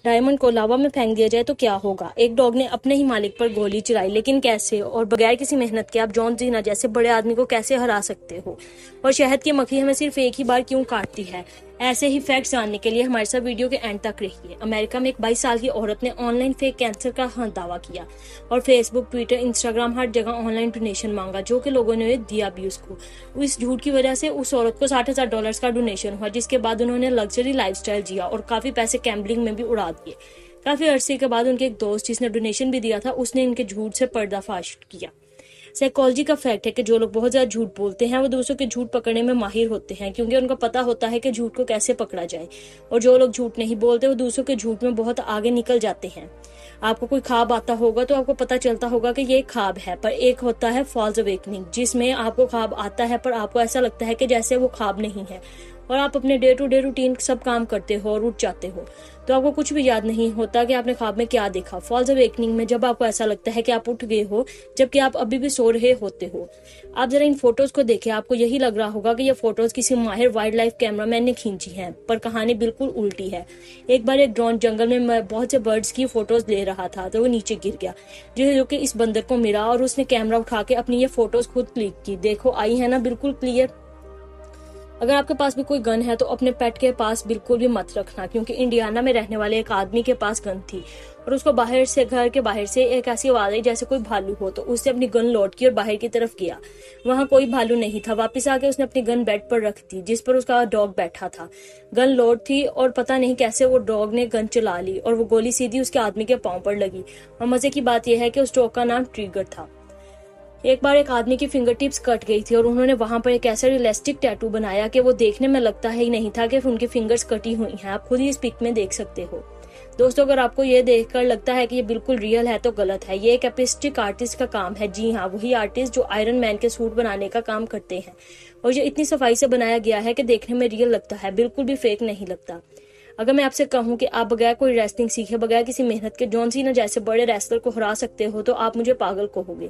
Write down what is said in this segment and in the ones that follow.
Diamond को लावा में फेंक दिया जाए तो क्या होगा। एक डॉग ने अपने ही मालिक पर गोली चलाई, लेकिन कैसे और बगैर किसी मेहनत के आप जॉन सीना जैसे बड़े आदमी को कैसे हरा सकते हो। और शहद की मक्खी हमें सिर्फ एक ही बार क्यों काटती है। ऐसे ही फैक्ट्स जानने के लिए हमारे साथ वीडियो के एंड तक रहिए। अमेरिका में एक 22 साल की औरत ने ऑनलाइन फेक कैंसर का दावा किया और फेसबुक, ट्विटर, इंस्टाग्राम हर जगह ऑनलाइन डोनेशन मांगा, जो कि लोगों ने दिया भी उसको। इस झूठ की वजह से उस औरत को $60,000 का डोनेशन हुआ, जिसके बाद उन्होंने लग्जरी लाइफस्टाइल जिया और काफी पैसे गैम्बलिंग में भी उड़ा दिए। काफी अरसे के बाद उनके एक दोस्त जिसने डोनेशन भी दिया था, उसने इनके झूठ से पर्दाफाश किया। साइकोलॉजी का फैक्ट है कि जो लोग बहुत ज्यादा झूठ बोलते हैं वो दूसरों के झूठ पकड़ने में माहिर होते हैं, क्योंकि उनको पता होता है कि झूठ को कैसे पकड़ा जाए। और जो लोग झूठ नहीं बोलते वो दूसरों के झूठ में बहुत आगे निकल जाते हैं। आपको कोई ख्वाब आता होगा तो आपको पता चलता होगा कि ये ख्वाब है, पर एक होता है फॉल्स अवेकनिंग, जिसमें आपको ख्वाब आता है पर आपको ऐसा लगता है कि जैसे वो ख्वाब नहीं है और आप अपने डे टू डे रूटीन सब काम करते हो और उठ जाते हो, तो आपको कुछ भी याद नहीं होता कि आपने ख्वाब में क्या देखा। फॉल्स अवेकनिंग में जब आपको ऐसा लगता है कि आप उठ गए हो जबकि आप अभी भी सो रहे होते हो। आप जरा इन फोटोज को देखें, आपको यही लग रहा होगा कि ये फोटोज किसी माहिर वाइल्ड लाइफ कैमरामैन ने खींची हैं, पर कहानी बिल्कुल उल्टी है। एक बार एक ड्रोन जंगल में बहुत से बर्ड्स की फोटोज ले रहा था तो वो नीचे गिर गया, जो कि इस बंदर को मिला और उसने कैमरा उठा के अपनी ये फोटोज खुद क्लिक की। देखो आई है ना बिल्कुल क्लियर। अगर आपके पास भी कोई गन है तो अपने पेट के पास बिल्कुल भी मत रखना, क्योंकि इंडियाना में रहने वाले एक आदमी के पास गन थी और उसको बाहर से, घर के बाहर से एक ऐसी आवाज आई जैसे कोई भालू हो, तो उसने अपनी गन लोड की और बाहर की तरफ गया। वहां कोई भालू नहीं था। वापस आके उसने अपनी गन बेड पर रख दी जिस पर उसका डॉग बैठा था। गन लोड थी और पता नहीं कैसे वो डॉग ने गन चला ली और वो गोली सीधी उसके आदमी के पांव पर लगी। और मजे की बात यह है कि उस डॉग का नाम ट्रिगर था। एक बार एक आदमी की फिंगर टिप्स कट गई थी और उन्होंने वहां पर एक ऐसा रियलिस्टिक टैटू बनाया कि वो देखने में लगता ही नहीं था कि उनकी फिंगर्स कटी हुई हैं। आप खुद ही इस पिक में देख सकते हो। दोस्तों, अगर आपको ये देखकर लगता है कि ये बिल्कुल रियल है तो गलत है। ये एक एपिस्टिक आर्टिस्ट का काम है। जी हाँ, वही आर्टिस्ट जो आयरन मैन के सूट बनाने का काम करते हैं। और ये इतनी सफाई से बनाया गया है कि देखने में रियल लगता है, बिल्कुल भी फेक नहीं लगता। अगर मैं आपसे कहूं कि आप बगैर कोई रेसलिंग सीखे, बगैर किसी मेहनत के जॉन सीना जैसे बड़े रेसलर को हरा सकते हो तो आप मुझे पागल कहोगे,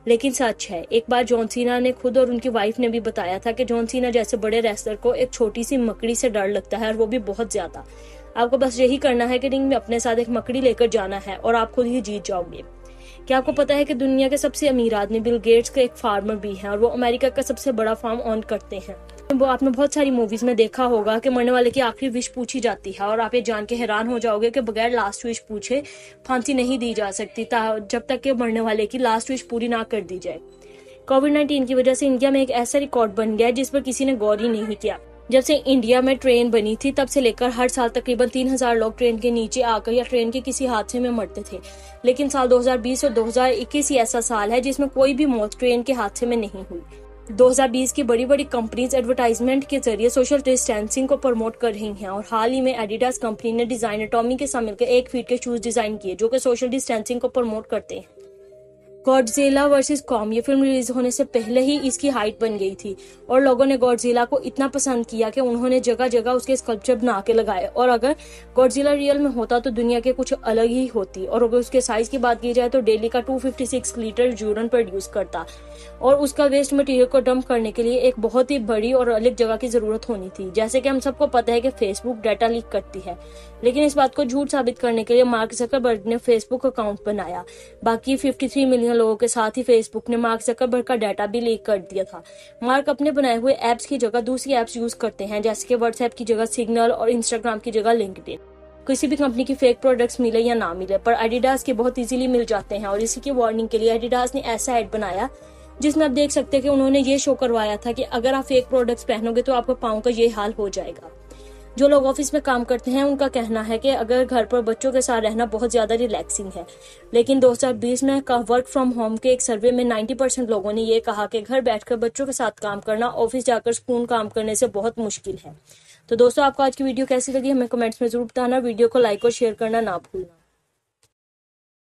लेकिन सच है। एक बार जॉन सीना ने खुद और उनकी वाइफ ने भी बताया था कि जॉन सीना जैसे बड़े रेसलर को एक छोटी सी मकड़ी से डर लगता है, और वो भी बहुत ज्यादा। आपको बस यही करना है कि रिंग में अपने साथ एक मकड़ी लेकर जाना है और आप खुद ही जीत जाओगे। क्या आपको पता है कि दुनिया के सबसे अमीर आदमी बिल गेट्स का एक फार्मर भी है और वो अमेरिका का सबसे बड़ा फार्म ऑन करते हैं। वो आपने बहुत सारी मूवीज में देखा होगा कि मरने वाले की आखिरी विश पूछी जाती है और आप ये जान के हैरान हो जाओगे कि बगैर लास्ट विश पूछे फांसी नहीं दी जा सकती जब तक कि मरने वाले की लास्ट विश पूरी ना कर दी जाए। कोविड-19 की वजह से इंडिया में एक ऐसा रिकॉर्ड बन गया जिस पर किसी ने गौर ही नहीं किया। जब से इंडिया में ट्रेन बनी थी तब से लेकर हर साल तकरीबन 3,000 लोग ट्रेन के नीचे आकर या ट्रेन के किसी हादसे में मरते थे, लेकिन साल 2020 और 2021 ही ऐसा साल है जिसमें कोई भी मौत ट्रेन के हादसे में नहीं हुई। 2020 की बड़ी बड़ी कंपनीज एडवर्टाइजमेंट के जरिए सोशल डिस्टेंसिंग को प्रमोट कर रही हैं और हाल ही में एडिडास कंपनी ने डिजाइनर टॉमी के साथ मिलकर 1 फीट के शूज डिजाइन किए जो कि सोशल डिस्टेंसिंग को प्रमोट करते हैं। गॉडजिला वर्सेस कॉन्ग ये फिल्म रिलीज होने से पहले ही इसकी हाइट बन गई थी और लोगों ने गॉडजिला को इतना पसंद किया कि उन्होंने जगह जगह उसके स्कल्पचर बना के लगाए। और अगर गॉडजिला रियल में होता तो दुनिया के कुछ अलग ही होती। और अगर उसके साइज की बात की जाए तो डेली का 256 लीटर यूरिन प्रोड्यूस करता और उसका वेस्ट मटेरियल को डंप करने के लिए एक बहुत ही बड़ी और अलग जगह की जरूरत होनी थी। जैसे कि हम सबको पता है कि फेसबुक डाटा लीक करती है, लेकिन इस बात को झूठ साबित करने के लिए मार्क जकरबर्ग ने फेसबुक अकाउंट बनाया। बाकी 53 मिलियन लोगों के साथ ही फेसबुक ने मार्क जकरबर्ग का डाटा भी लीक कर दिया था। मार्क अपने बनाए हुए एप्स की जगह दूसरी एप्स यूज करते हैं, जैसे कि व्हाट्सएप की जगह सिग्नल और इंस्टाग्राम की जगह लिंक्डइन। किसी भी कंपनी की फेक प्रोडक्ट्स मिले या ना मिले, पर एडिडास के बहुत इजीली मिल जाते हैं और इसी की वार्निंग के लिए एडिडास ने ऐसा एड बनाया जिसमें आप देख सकते हैं कि उन्होंने ये शो करवाया था कि अगर आप फेक प्रोडक्ट्स पहनोगे तो आपके पाँव का ये हाल हो जाएगा। जो लोग ऑफिस में काम करते हैं उनका कहना है कि अगर घर पर बच्चों के साथ रहना बहुत ज्यादा रिलैक्सिंग है, लेकिन 2020 में का वर्क फ्रॉम होम के एक सर्वे में 90% लोगों ने ये कहा कि घर बैठकर बच्चों के साथ काम करना ऑफिस जाकर स्कूल काम करने से बहुत मुश्किल है। तो दोस्तों, आपको आज की वीडियो कैसी लगी हमें कमेंट्स में जरूर बताना। वीडियो को लाइक और शेयर करना ना भूलना।